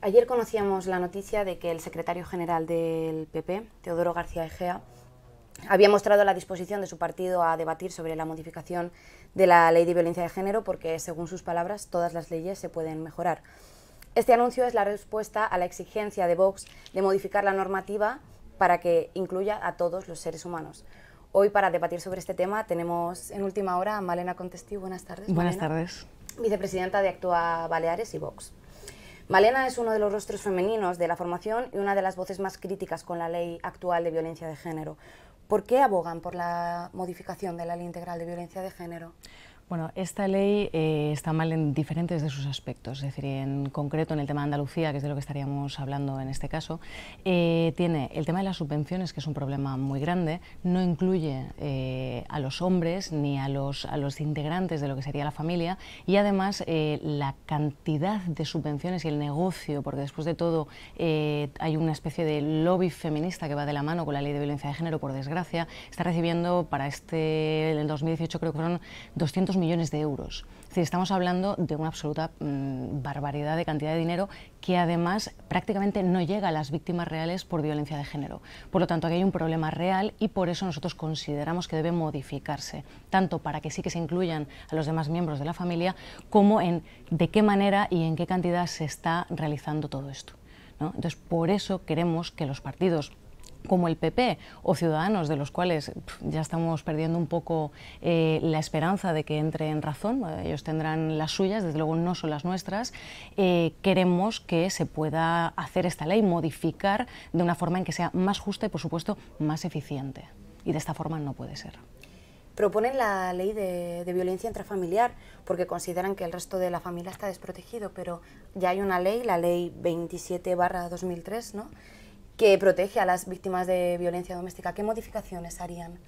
Ayer conocíamos la noticia de que el secretario general del PP, Teodoro García Egea, había mostrado la disposición de su partido a debatir sobre la modificación de la ley de violencia de género porque, según sus palabras, todas las leyes se pueden mejorar. Este anuncio es la respuesta a la exigencia de Vox de modificar la normativa para que incluya a todos los seres humanos. Hoy, para debatir sobre este tema, tenemos en última hora a Malena Contestí. Buenas tardes. Buenas Malena, tardes. vicepresidenta de Actúa Baleares y Vox. Malena es uno de los rostros femeninos de la formación y una de las voces más críticas con la ley actual de violencia de género. ¿Por qué abogan por la modificación de la Ley Integral de Violencia de Género? Bueno, esta ley está mal en diferentes de sus aspectos, es decir, en concreto en el tema de Andalucía, que es de lo que estaríamos hablando en este caso, tiene el tema de las subvenciones, que es un problema muy grande, no incluye a los hombres ni a los integrantes de lo que sería la familia, y además la cantidad de subvenciones y el negocio, porque después de todo hay una especie de lobby feminista que va de la mano con la ley de violencia de género, por desgracia, está recibiendo para en el 2018 creo que fueron 200 millones de euros. Es decir, estamos hablando de una absoluta barbaridad de cantidad de dinero que además prácticamente no llega a las víctimas reales por violencia de género. Por lo tanto, aquí hay un problema real y por eso nosotros consideramos que debe modificarse, tanto para que sí que se incluyan a los demás miembros de la familia, como en de qué manera y en qué cantidad se está realizando todo esto, ¿no? Entonces, por eso queremos que los partidos como el PP o Ciudadanos, de los cuales ya estamos perdiendo un poco la esperanza de que entre en razón, ellos tendrán las suyas, desde luego no son las nuestras, queremos que se pueda hacer esta ley, modificar de una forma en que sea más justa y, por supuesto, más eficiente. Y de esta forma no puede ser. Proponen la ley de violencia intrafamiliar porque consideran que el resto de la familia está desprotegido, pero ya hay una ley, la ley 27/2003, ¿no?, que protege a las víctimas de violencia doméstica. ¿Qué modificaciones harían?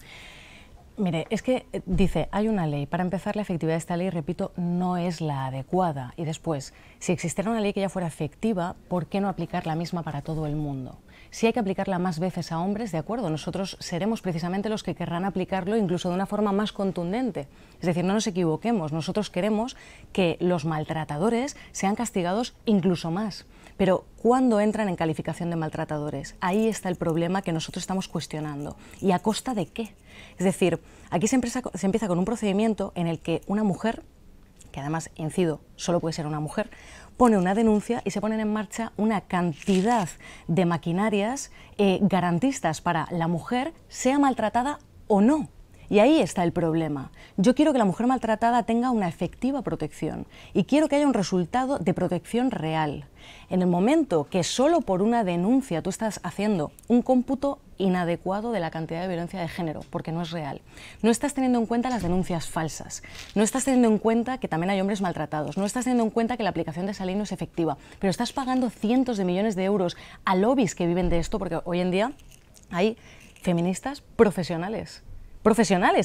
Mire, es que dice, hay una ley. Para empezar, la efectividad de esta ley, repito, no es la adecuada. Y después, si existiera una ley que ya fuera efectiva, ¿por qué no aplicar la misma para todo el mundo? Si hay que aplicarla más veces a hombres, de acuerdo, nosotros seremos precisamente los que querrán aplicarlo incluso de una forma más contundente. Es decir, no nos equivoquemos, nosotros queremos que los maltratadores sean castigados incluso más. Pero ¿cuándo entran en calificación de maltratadores? Ahí está el problema que nosotros estamos cuestionando. ¿Y a costa de qué? Es decir, aquí se empieza con un procedimiento en el que una mujer, que además, incido, solo puede ser una mujer, pone una denuncia y se ponen en marcha una cantidad de maquinarias garantistas para la mujer, sea maltratada o no. Y ahí está el problema. Yo quiero que la mujer maltratada tenga una efectiva protección y quiero que haya un resultado de protección real. En el momento que solo por una denuncia tú estás haciendo un cómputo inadecuado de la cantidad de violencia de género, porque no es real, no estás teniendo en cuenta las denuncias falsas, no estás teniendo en cuenta que también hay hombres maltratados, no estás teniendo en cuenta que la aplicación de esa ley no es efectiva, pero estás pagando cientos de millones de euros a lobbies que viven de esto, porque hoy en día hay feministas profesionales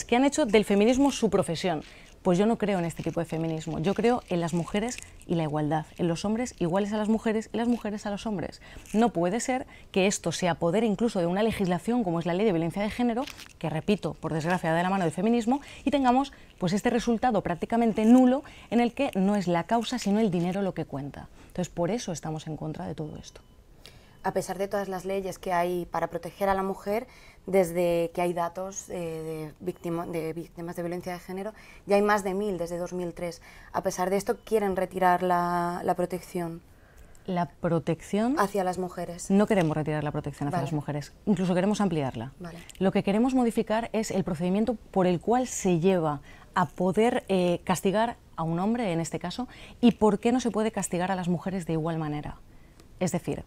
que han hecho del feminismo su profesión. Pues yo no creo en este tipo de feminismo, yo creo en las mujeres y la igualdad, en los hombres iguales a las mujeres y las mujeres a los hombres. No puede ser que esto se apodere incluso de una legislación como es la ley de violencia de género, que repito, por desgracia, de la mano del feminismo, y tengamos pues este resultado prácticamente nulo en el que no es la causa sino el dinero lo que cuenta. Entonces por eso estamos en contra de todo esto. A pesar de todas las leyes que hay para proteger a la mujer, desde que hay datos de víctimas de violencia de género, ya hay más de 1000 desde 2003. A pesar de esto, quieren retirar la protección. La protección hacia las mujeres. No queremos retirar la protección hacia las mujeres, incluso queremos ampliarla. Lo que queremos modificar es el procedimiento por el cual se lleva a poder castigar a un hombre, en este caso, y por qué no se puede castigar a las mujeres de igual manera. Es decir,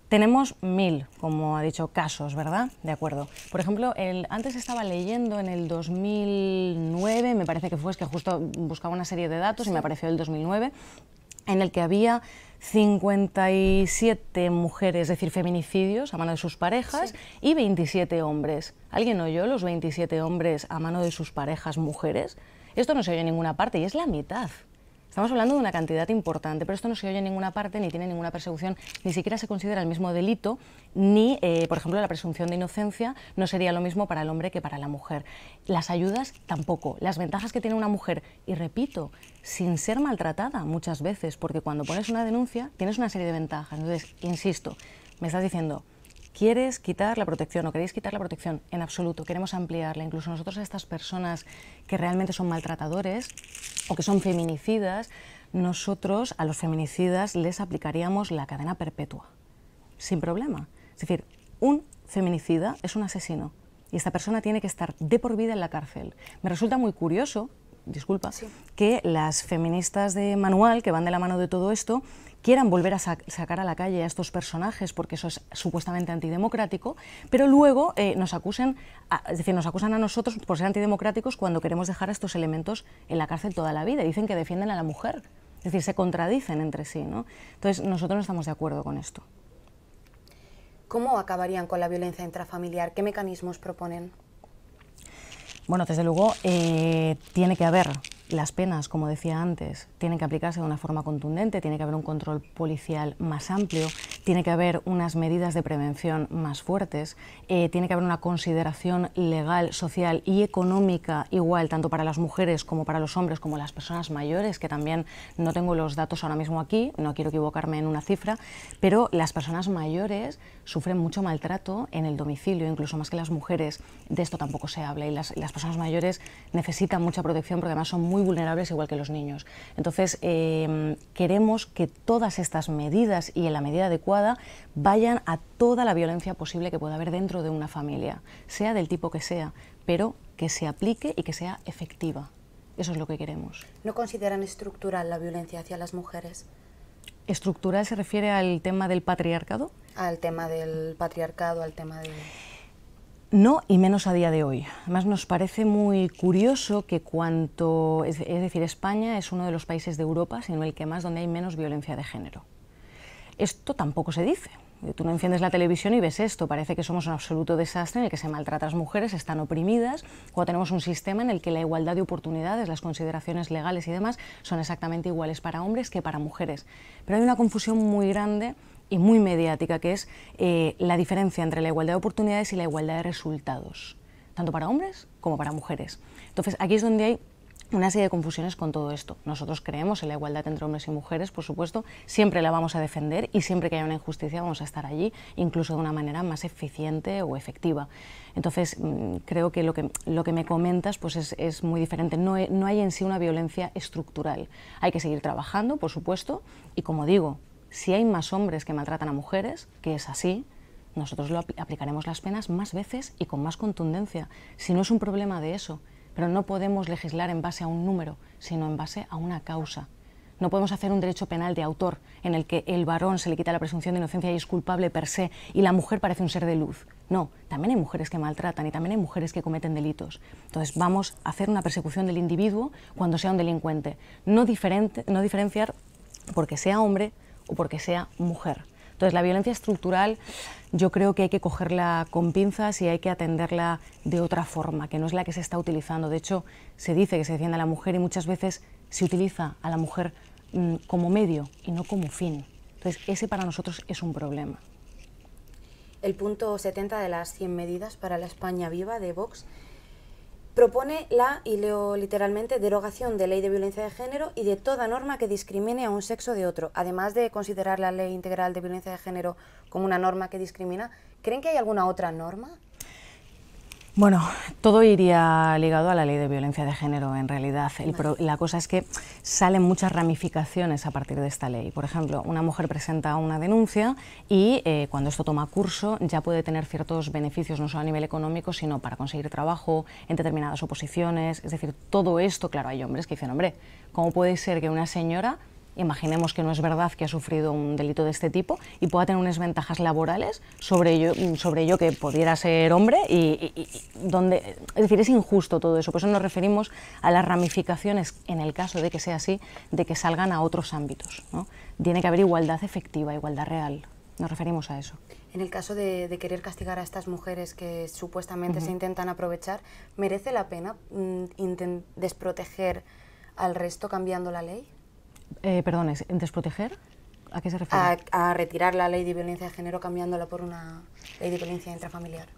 tenemos 1000, como ha dicho, casos, ¿verdad? De acuerdo. Por ejemplo, antes estaba leyendo en el 2009, me parece que fue, es que justo buscaba una serie de datos y me apareció el 2009, en el que había 57 mujeres, es decir, feminicidios a mano de sus parejas, y 27 hombres. ¿Alguien oyó los 27 hombres a mano de sus parejas mujeres? Esto no se oye en ninguna parte y es la mitad. Estamos hablando de una cantidad importante, pero esto no se oye en ninguna parte, ni tiene ninguna persecución, ni siquiera se considera el mismo delito, ni, por ejemplo, la presunción de inocencia no sería lo mismo para el hombre que para la mujer. Las ayudas tampoco, las ventajas que tiene una mujer, y repito, sin ser maltratada muchas veces, porque cuando pones una denuncia tienes una serie de ventajas. Entonces, insisto, me estás diciendo, ¿quieres quitar la protección o queréis quitar la protección? En absoluto, queremos ampliarla. Incluso nosotros a estas personas que realmente son maltratadores o que son feminicidas, nosotros a los feminicidas les aplicaríamos la cadena perpetua, sin problema. Es decir, un feminicida es un asesino y esta persona tiene que estar de por vida en la cárcel. Me resulta muy curioso, disculpa, sí, que las feministas de manual, que van de la mano de todo esto, quieran volver a sacar a la calle a estos personajes porque eso es supuestamente antidemocrático, pero luego nos acusan a nosotros por ser antidemocráticos cuando queremos dejar a estos elementos en la cárcel toda la vida. Dicen que defienden a la mujer, es decir, se contradicen entre sí, ¿no? Entonces, nosotros no estamos de acuerdo con esto. ¿Cómo acabarían con la violencia intrafamiliar? ¿Qué mecanismos proponen? Bueno, desde luego tiene que haber las penas, como decía antes, tienen que aplicarse de una forma contundente, tiene que haber un control policial más amplio, tiene que haber unas medidas de prevención más fuertes, tiene que haber una consideración legal, social y económica igual, tanto para las mujeres como para los hombres, como las personas mayores, que también no tengo los datos ahora mismo aquí, no quiero equivocarme en una cifra, pero las personas mayores sufren mucho maltrato en el domicilio, incluso más que las mujeres. De esto tampoco se habla y las personas mayores necesitan mucha protección porque además son muy vulnerables igual que los niños. Entonces, queremos que todas estas medidas y en la medida adecuada vayan a toda la violencia posible que pueda haber dentro de una familia, sea del tipo que sea, pero que se aplique y que sea efectiva. Eso es lo que queremos. ¿No consideran estructural la violencia hacia las mujeres? ¿Estructural se refiere al tema del patriarcado? Al tema del patriarcado, al tema de... No, y menos a día de hoy. Además, nos parece muy curioso que es decir, España es uno de los países de Europa, sino el que más, donde hay menos violencia de género. Esto tampoco se dice. Tú no enciendes la televisión y ves esto, parece que somos un absoluto desastre en el que se maltrata a las mujeres, están oprimidas, cuando tenemos un sistema en el que la igualdad de oportunidades, las consideraciones legales y demás son exactamente iguales para hombres que para mujeres. Pero hay una confusión muy grande y muy mediática, que es la diferencia entre la igualdad de oportunidades y la igualdad de resultados, tanto para hombres como para mujeres. Entonces, aquí es donde hay una serie de confusiones con todo esto. Nosotros creemos en la igualdad entre hombres y mujeres, por supuesto, siempre la vamos a defender y siempre que haya una injusticia vamos a estar allí, incluso de una manera más eficiente o efectiva. Entonces, creo que lo que me comentas pues es muy diferente. No hay en sí una violencia estructural. Hay que seguir trabajando, por supuesto, y como digo, si hay más hombres que maltratan a mujeres, que es así, nosotros aplicaremos las penas más veces y con más contundencia. Si no es un problema de eso, pero no podemos legislar en base a un número, sino en base a una causa. No podemos hacer un derecho penal de autor en el que el varón se le quita la presunción de inocencia y es culpable per se y la mujer parece un ser de luz. No, también hay mujeres que maltratan y también hay mujeres que cometen delitos. Entonces vamos a hacer una persecución del individuo cuando sea un delincuente, no diferenciar porque sea hombre o porque sea mujer. Entonces, la violencia estructural yo creo que hay que cogerla con pinzas y hay que atenderla de otra forma, que no es la que se está utilizando. De hecho, se dice que se defiende a la mujer y muchas veces se utiliza a la mujer como medio y no como fin. Entonces, ese para nosotros es un problema. El punto 70 de las 100 medidas para la España viva de Vox propone y leo literalmente, derogación de ley de violencia de género y de toda norma que discrimine a un sexo de otro. Además de considerar la ley integral de violencia de género como una norma que discrimina, ¿creen que hay alguna otra norma? Bueno, todo iría ligado a la ley de violencia de género, en realidad. La cosa es que salen muchas ramificaciones a partir de esta ley. Por ejemplo, una mujer presenta una denuncia y cuando esto toma curso ya puede tener ciertos beneficios, no solo a nivel económico, sino para conseguir trabajo en determinadas oposiciones. Es decir, todo esto, claro, hay hombres que dicen, hombre, ¿cómo puede ser que una señora, imaginemos que no es verdad que ha sufrido un delito de este tipo y pueda tener unas ventajas laborales sobre ello que pudiera ser hombre es decir, es injusto todo eso? Por eso nos referimos a las ramificaciones, en el caso de que sea así, de que salgan a otros ámbitos, ¿no? Tiene que haber igualdad efectiva, igualdad real. Nos referimos a eso. En el caso de querer castigar a estas mujeres que supuestamente se intentan aprovechar, ¿merece la pena desproteger al resto cambiando la ley? Perdones, ¿desproteger? ¿A qué se refiere? A retirar la ley de violencia de género cambiándola por una ley de violencia intrafamiliar.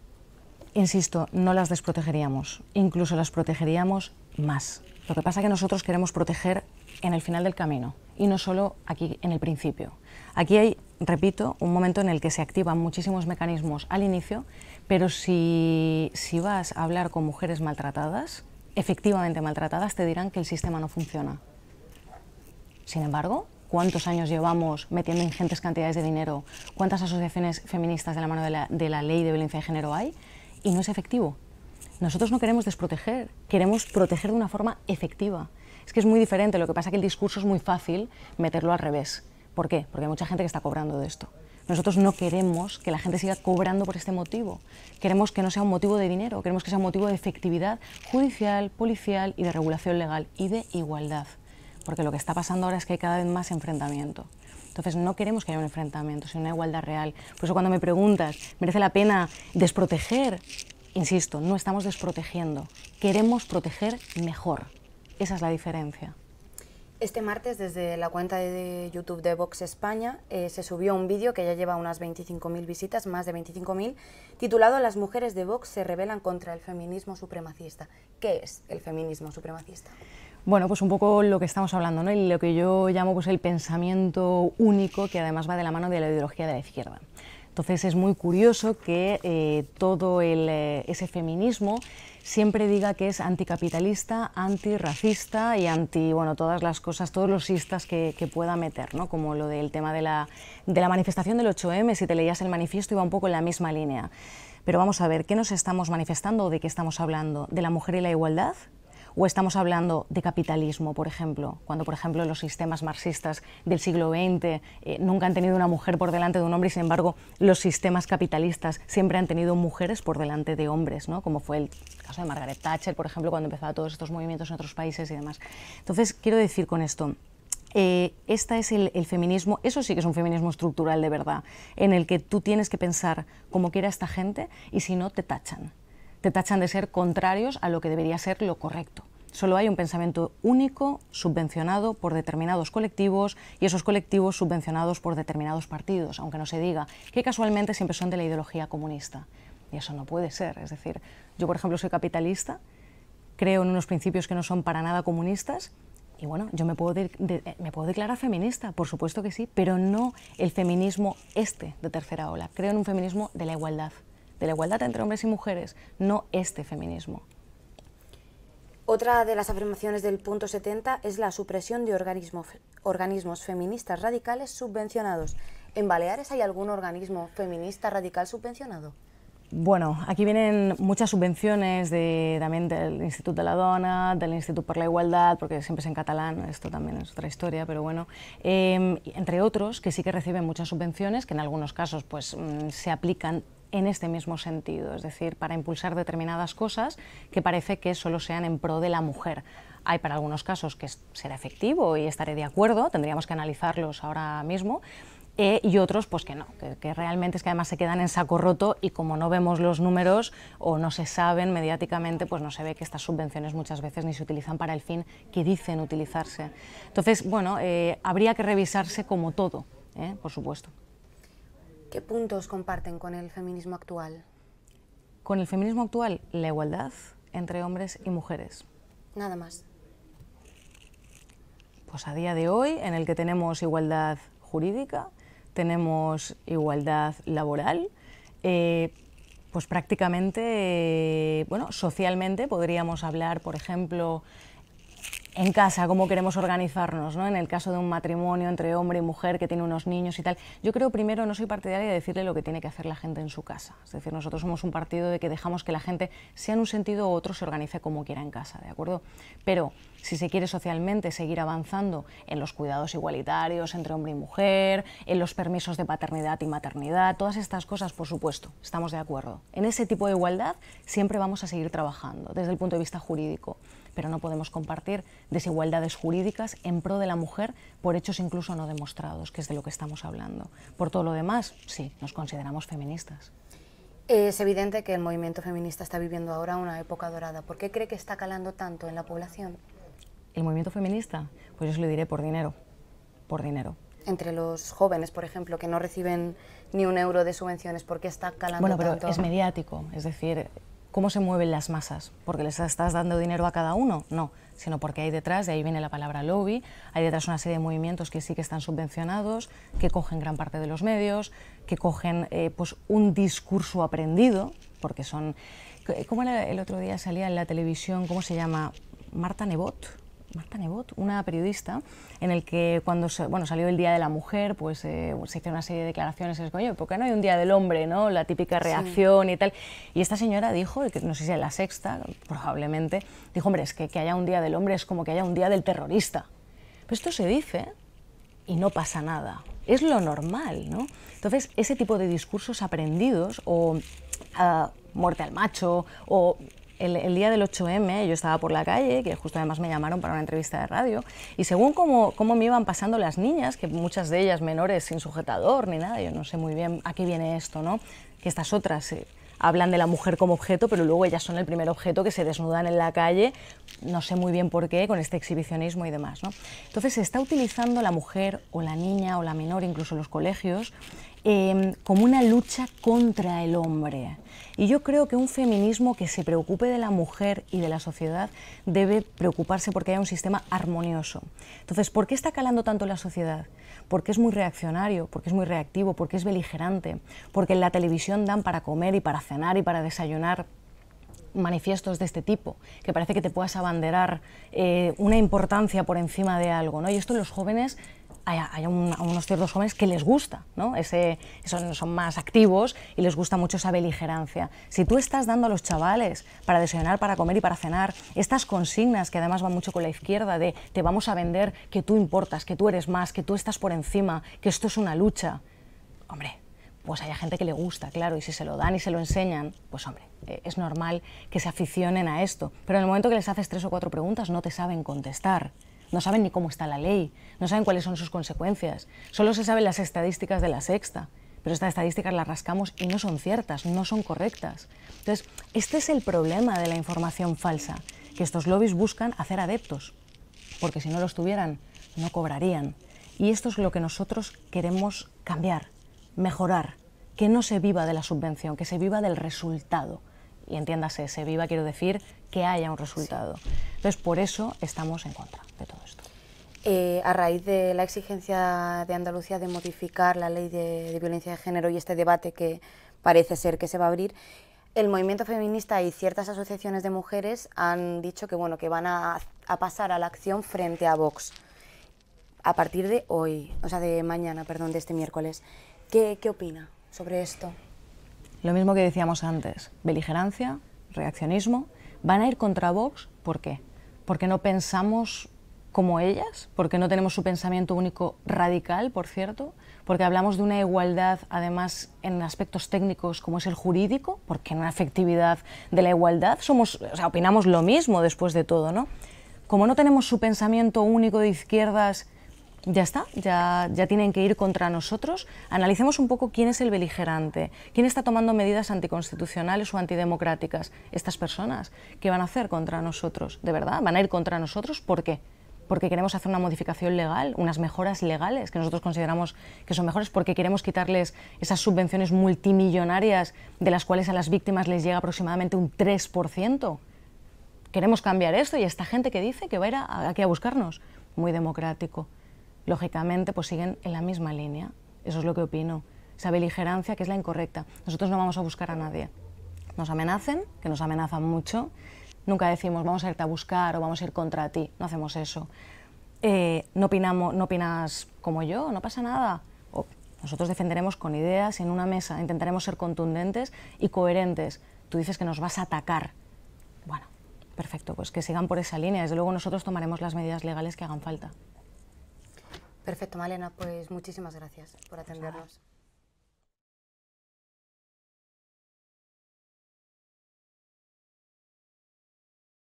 Insisto, no las desprotegeríamos, incluso las protegeríamos más. Lo que pasa es que nosotros queremos proteger en el final del camino y no solo aquí en el principio. Aquí hay, repito, un momento en el que se activan muchísimos mecanismos al inicio, pero si vas a hablar con mujeres maltratadas, efectivamente maltratadas, te dirán que el sistema no funciona. Sin embargo, ¿cuántos años llevamos metiendo ingentes cantidades de dinero? ¿Cuántas asociaciones feministas de la mano de la ley de violencia de género hay? Y no es efectivo. Nosotros no queremos desproteger, queremos proteger de una forma efectiva. Es que es muy diferente, lo que pasa es que el discurso es muy fácil meterlo al revés. ¿Por qué? Porque hay mucha gente que está cobrando de esto. Nosotros no queremos que la gente siga cobrando por este motivo. Queremos que no sea un motivo de dinero, queremos que sea un motivo de efectividad judicial, policial y de regulación legal y de igualdad. Porque lo que está pasando ahora es que hay cada vez más enfrentamiento. Entonces no queremos que haya un enfrentamiento, sino una igualdad real. Por eso cuando me preguntas, ¿merece la pena desproteger? Insisto, no estamos desprotegiendo, queremos proteger mejor. Esa es la diferencia. Este martes, desde la cuenta de YouTube de Vox España, se subió un vídeo que ya lleva unas 25.000 visitas, más de 25.000, titulado «Las mujeres de Vox se rebelan contra el feminismo supremacista». ¿Qué es el feminismo supremacista? Bueno, pues un poco lo que estamos hablando, ¿no? Y lo que yo llamo pues, el pensamiento único, que además va de la mano de la ideología de la izquierda. Entonces es muy curioso que todo ese feminismo siempre diga que es anticapitalista, antirracista y bueno, todas las cosas, todos los istas que pueda meter, ¿no? Como lo del tema de la manifestación del 8M, si te leías el manifiesto iba un poco en la misma línea. Pero vamos a ver, ¿qué nos estamos manifestando o de qué estamos hablando? ¿De la mujer y la igualdad? ¿O estamos hablando de capitalismo, por ejemplo? Cuando, por ejemplo, los sistemas marxistas del siglo XX nunca han tenido una mujer por delante de un hombre y, sin embargo, los sistemas capitalistas siempre han tenido mujeres por delante de hombres, ¿no? Como fue el caso de Margaret Thatcher, por ejemplo, cuando empezaba todos estos movimientos en otros países y demás. Entonces, quiero decir con esto, este es el feminismo, eso sí que es un feminismo estructural de verdad, en el que tú tienes que pensar cómo quiera esta gente y si no, te tachan. Te tachan de ser contrarios a lo que debería ser lo correcto. Solo hay un pensamiento único, subvencionado por determinados colectivos y esos colectivos subvencionados por determinados partidos, aunque no se diga, que casualmente siempre son de la ideología comunista. Y eso no puede ser. Es decir, yo, por ejemplo, soy capitalista, creo en unos principios que no son para nada comunistas y, bueno, yo me puedo declarar feminista, por supuesto que sí, pero no el feminismo de tercera ola. Creo en un feminismo de la igualdad entre hombres y mujeres, no este feminismo. Otra de las afirmaciones del punto 70 es la supresión de organismos feministas radicales subvencionados. ¿En Baleares hay algún organismo feminista radical subvencionado? Bueno, aquí vienen muchas subvenciones también del Institut de la Dona, del Institut per la Igualdad, porque siempre es en catalán, esto también es otra historia, pero bueno, entre otros que sí que reciben muchas subvenciones, que en algunos casos pues, se aplican en este mismo sentido, es decir, para impulsar determinadas cosas que parece que solo sean en pro de la mujer. Hay para algunos casos que será efectivo y estaré de acuerdo, tendríamos que analizarlos ahora mismo, y otros pues que no, que realmente es que además se quedan en saco roto y como no vemos los números o no se saben mediáticamente, pues no se ve que estas subvenciones muchas veces ni se utilizan para el fin que dicen utilizarse. Entonces, bueno, habría que revisarse como todo, por supuesto. ¿Qué puntos comparten con el feminismo actual? Con el feminismo actual, la igualdad entre hombres y mujeres. Nada más. Pues a día de hoy, en el que tenemos igualdad jurídica, tenemos igualdad laboral, pues prácticamente, bueno, socialmente podríamos hablar, por ejemplo, en casa, cómo queremos organizarnos, ¿no? En el caso de un matrimonio entre hombre y mujer que tiene unos niños y tal. Yo creo, primero, no soy partidaria de decirle lo que tiene que hacer la gente en su casa. Es decir, nosotros somos un partido de que dejamos que la gente, sea en un sentido u otro, se organice como quiera en casa, ¿de acuerdo? Pero si se quiere socialmente seguir avanzando en los cuidados igualitarios entre hombre y mujer, en los permisos de paternidad y maternidad, todas estas cosas, por supuesto, estamos de acuerdo. En ese tipo de igualdad siempre vamos a seguir trabajando desde el punto de vista jurídico, pero no podemos compartir desigualdades jurídicas en pro de la mujer por hechos incluso no demostrados, que es de lo que estamos hablando. Por todo lo demás, sí, nos consideramos feministas. Es evidente que el movimiento feminista está viviendo ahora una época dorada. ¿Por qué cree que está calando tanto en la población? ¿El movimiento feminista? Pues yo se lo diré por dinero. por dinero. Entre los jóvenes, por ejemplo, que no reciben ni un euro de subvenciones, ¿por qué está calando Bueno, pero tanto? es mediático, es decir, ¿cómo se mueven las masas? ¿Porque les estás dando dinero a cada uno? No, sino porque hay detrás, de ahí viene la palabra lobby, hay detrás una serie de movimientos que sí que están subvencionados, que cogen gran parte de los medios, que cogen pues un discurso aprendido, porque son... ¿Cómo era el otro día salía en la televisión, cómo se llama? Marta Nebot, una periodista, en el que cuando salió el Día de la Mujer, pues se hizo una serie de declaraciones, es coño, ¿por qué no hay un Día del Hombre, no? La típica reacción y tal. Y esta señora dijo, que no sé si en La Sexta, probablemente, dijo, hombre, es que haya un Día del Hombre es como que haya un Día del Terrorista. Pero esto se dice y no pasa nada. Es lo normal, ¿no? Entonces, ese tipo de discursos aprendidos, o muerte al macho, o... El día del 8M yo estaba por la calle, que justo además me llamaron para una entrevista de radio, y según cómo me iban pasando las niñas, que muchas de ellas menores sin sujetador ni nada, yo no sé muy bien a qué viene esto, ¿no? Que estas otras hablan de la mujer como objeto, pero luego ellas son el primer objeto que se desnudan en la calle, no sé muy bien por qué, con este exhibicionismo y demás, ¿no? Entonces se está utilizando la mujer o la niña o la menor, incluso en los colegios, como una lucha contra el hombre. Y yo creo que un feminismo que se preocupe de la mujer y de la sociedad debe preocuparse porque haya un sistema armonioso. Entonces, ¿por qué está calando tanto en la sociedad? Porque es muy reaccionario, porque es muy reactivo, porque es beligerante, porque en la televisión dan para comer y para cenar y para desayunar manifiestos de este tipo, que parece que te puedas abanderar una importancia por encima de algo, ¿no? Y esto los jóvenes... Hay unos ciertos jóvenes que les gusta, ¿no? Son más activos y les gusta mucho esa beligerancia. Si tú estás dando a los chavales para desayunar, para comer y para cenar estas consignas, que además van mucho con la izquierda, de te vamos a vender que tú importas, que tú eres más, que tú estás por encima, que esto es una lucha, hombre, pues hay gente que le gusta, claro, y si se lo dan y se lo enseñan, pues hombre, es normal que se aficionen a esto. Pero en el momento que les haces 3 o 4 preguntas no te saben contestar. No saben ni cómo está la ley, no saben cuáles son sus consecuencias. Solo se saben las estadísticas de La Sexta, pero estas estadísticas las rascamos y no son ciertas, no son correctas. Entonces, este es el problema de la información falsa, que estos lobbies buscan hacer adeptos, porque si no los tuvieran, no cobrarían. Y esto es lo que nosotros queremos cambiar, mejorar, que no se viva de la subvención, que se viva del resultado. Y entiéndase, se viva, quiero decir, que haya un resultado. Entonces, por eso estamos en contra de todo esto. A raíz de la exigencia de Andalucía de modificar la ley de violencia de género y este debate que parece ser que se va a abrir, el movimiento feminista y ciertas asociaciones de mujeres han dicho que, bueno, que van a pasar a la acción frente a Vox. A partir de hoy, o sea, de mañana, perdón, de este miércoles. ¿Qué opina sobre esto? Lo mismo que decíamos antes, beligerancia, reaccionismo, van a ir contra Vox, ¿por qué? Porque no pensamos como ellas, porque no tenemos su pensamiento único radical, por cierto, porque hablamos de una igualdad, además, en aspectos técnicos como es el jurídico, porque en una efectividad de la igualdad opinamos lo mismo después de todo, ¿no? Como no tenemos su pensamiento único de izquierdas, ya está, ya tienen que ir contra nosotros. Analicemos un poco quién es el beligerante, quién está tomando medidas anticonstitucionales o antidemocráticas. Estas personas, ¿qué van a hacer contra nosotros? ¿De verdad? ¿Van a ir contra nosotros? ¿Por qué? Porque queremos hacer una modificación legal, unas mejoras legales que nosotros consideramos que son mejores, porque queremos quitarles esas subvenciones multimillonarias de las cuales a las víctimas les llega aproximadamente un 3%. Queremos cambiar esto y esta gente que dice que va a ir aquí a buscarnos, muy democrático. Lógicamente, pues siguen en la misma línea. Eso es lo que opino. Esa beligerancia que es la incorrecta. Nosotros no vamos a buscar a nadie. Nos amenacen, que nos amenazan mucho. Nunca decimos vamos a irte a buscar o vamos a ir contra ti. No hacemos eso. No opinas como yo, no pasa nada. Nosotros defenderemos con ideas en una mesa. Intentaremos ser contundentes y coherentes. Tú dices que nos vas a atacar. Bueno, perfecto, pues que sigan por esa línea. Desde luego nosotros tomaremos las medidas legales que hagan falta. Perfecto, Malena, pues muchísimas gracias por atendernos.